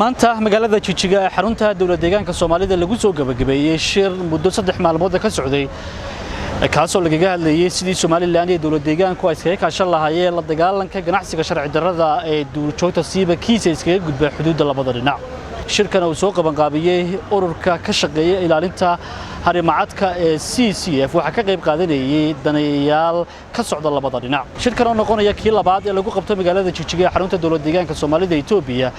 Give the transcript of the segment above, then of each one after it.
maanta magaalada Jigjiga ee xarunta dawladda deegaanka Soomaalida lagu soo gabagabeeyay shir muddo 3 maalmood ka socday kaasoo lagaga hadlayay sidii Soomaaliland iyo dawladda deegaanku ay iskaga kaashan lahaayeen la dagaalanka ganacsiga sharci darrada ee duurjoogta siiba kiisa iskaga gudba xuduudda labada dhinac. shirkan uu soo qaban qaabiyay ururka ka shaqeeya ilaalinta harimacadka ee CCF waxa ka qayb qaadanayay daneeyayaal ka socda labada dhinac. shirkan oo noqonaya kii labaad ee lagu qabto magaalada Jigjiga ee xarunta dawladda deegaanka Soomaalida Itoobiya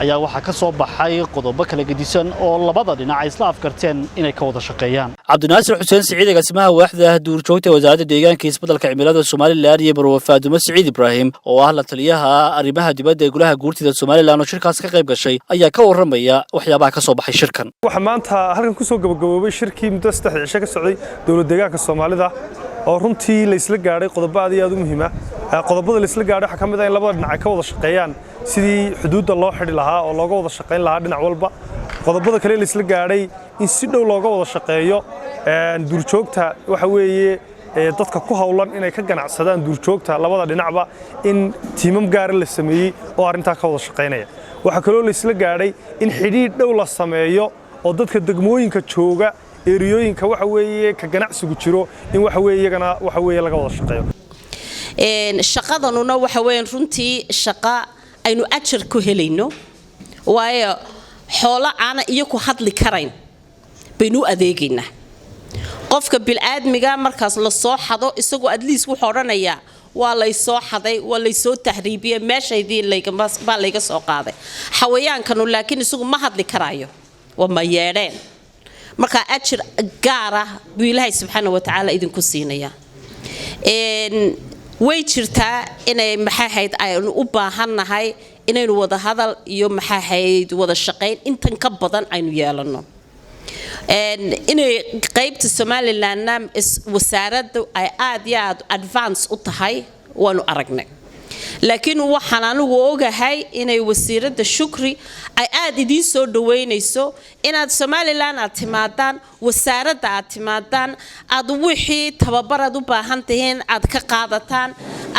ayaa waxa ka soo baxay qodobo kala gedisan oo labada dhinac ay isla afkarteen inay ka wada shaqeeyaan. Cabdinaasir Xuseen Siciid agaasimaha waaxda duurjoogta wasaaradda deegaanka iyo isbeddelka cimilada Soomaaliland iyo Barwa Faadumo Siciid Ibraahim oo ah la taliyaha arrimaha dibadda ee golaha guurtida Soomaaliland oo shirkaas ka qayb gashay ayaa ka warramaya waxyaabaha ka soo baxay shirkan. waxa maanta halkan ku soo gabagaboobay shirkii muddo 3 cisho ka socday dawladda deegaanka Soomaalida oo runtii la isla gaaray qodobo aad iyo aad u muhiim ah. qodobada la isla gaaray waxa kamid ah in labada dhinac ka wada shaqeeyaan sidii xuduudda loo xidhi lahaa oo looga wada shaqeyn lahaa dhinac walba. qodobada kale la isla gaaray in si dhow looga wada shaqeeyo duurjoogta waxa weeye dadka ku hawlan inay ka ganacsadaan duurjoogta labada dhinacba in tiimam gaar ah la sameeyay oo arinta ka wada shaqeynaya. waxa kale oo la isla gaaray in xidhiidh dhow la sameeyo oo dadka degmooyinka jooga eriyooyinka waxa weeye ka ganacsigu jiro in waxa weeye iyagana waxa weeye laga wada shaqeeyo. shaqadanuna waxa weeyaan runtii shaqa aynu ajar ku helayno waayo xoolo aan iyo ku hadli karayn baynu adeegaynaa. qofka bil'aadmiga markaas la soo xado isagoo at least wuxuu oranayaa waa la soo xaday waa la soo tahriibiyay meeshaydii layga soo qaaday. xawayaankanu laakiin isagu ma hadli karaayo waa ma yeedheen marka ajir gaar ah buu Ilaahay subxaanahu wa ta'ala idinku siinaya. way jirtaa inay maxaahayd aynu u baahanahay inaynu wada hadal iyo maxaahayd wada shaqeyn intan ka badan aynu yeelano. inay qaybta Somaliland wasaaraddu ay aad iyo aad advance u tahay waanu aragnay. laakiin waxaan anigu ogahay inay wasiiradda Shukri ay aad idin soo dhaweynayso inaad Somaliland aad timaadaan wasaaradda aad timaadaan aad wixii tababarad u baahan tahay aad ka qaadataan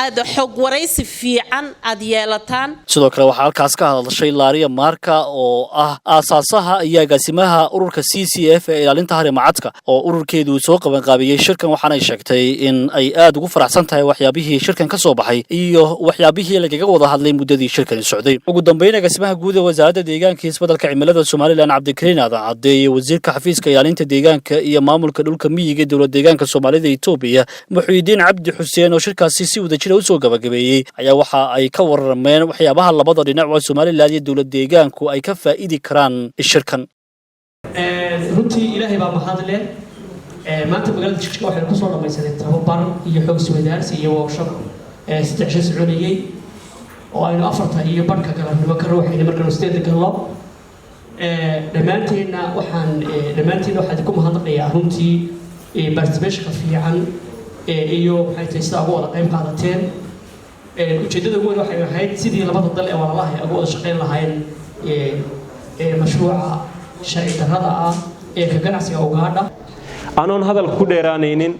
aad xog waraysi fiican aad yeelataan. sidoo kale waxa halkaas ka hadashay Laariya Marka oo ah aasaasaha iyo agaasimaha ururka CCF ee ilaalinta harimacadka oo ururkeedu soo qaban qaabiyay shirkan waxaana ay sheegtay in ay aad ugu faraxsan tahay waxyaabihii shirkan ka soo baxay iyo waxyaabihii lagaga wada hadlay muddadii shirkan socday. ugu dambeyn agaasimaha guud ee wasaaradda deegaanka iyo isbeddelka cimilada Soomaaliland Cabdikariin Aadan Cadeeye wasiirka xafiiska ilaalinta deegaanka iyo maamulka dhulka miyiga ee dawladda deegaanka Soomaalida Itoobiya Muxyidiin Cabdi Xuseen oo shirkaasi si wada jir u soo gabagabeeyay ayaa waxa ay ka warrameen waxyaabaha labada dhinac oo Soomaaliland iyo dawladda deegaanku ay ka faa'iidi karaan shirkan. runtii Ilaahay baa mahad leh. maanta magaalada Jigjiga waxay ku soo dhamaysanay tababar iyo xoog isweydaarsi iyo workshop 3 cisho soconayay oo aynu 4 iyo barka galabnimo ka ruuxayna markaan sideed galno. dhammaanteena waxaan ku mahadnaqayaa runtii participation fiican iyo waxay tahay sida ugu wada qayb qaadateen. ujeedada ugu weyn waxay ahayd sidii labada dal ee walaalaha ay ugu wada shaqeyn lahaayeen mashruuca sharci darrada ah ee ka ganacsiga ugaadha. anoon hadal ku dheeraanaynin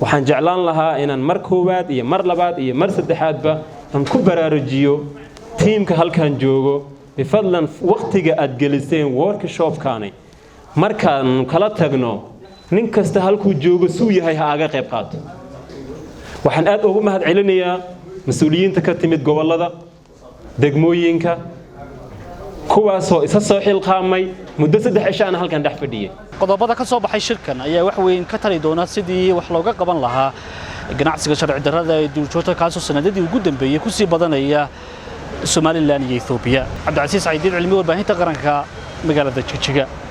waxaan jeclaan lahaa inaan mar koowaad iyo mar labaad iyo mar saddexaadba aan ku baraarujiyo tiimka halkan joogo bifadlan waqtiga aad geliseen workshopkaani markaan kala tagno nin kasta halkuu joogo suu yahay ha aga qayb qaato. waxaan aad ugu mahad celinayaa mas'uuliyiinta ka timid gobolada degmooyinka kuwaasoo isa soo xilqaamay muddo 3 cisho aan halkan dhex fadhiyay. qodobada ka soo baxay shirkan ayaa wax weyn ka tari doona sidii wax looga qaban lahaa ganacsiga sharci darrada ee duurjoogta kaasoo sanadadii ugu dambeeyay ku sii badanaya Somaliland iyo Itoobiya. Cabdicasiis Ciidiin cilmi warbaahinta qaranka magaalada Jigjiga.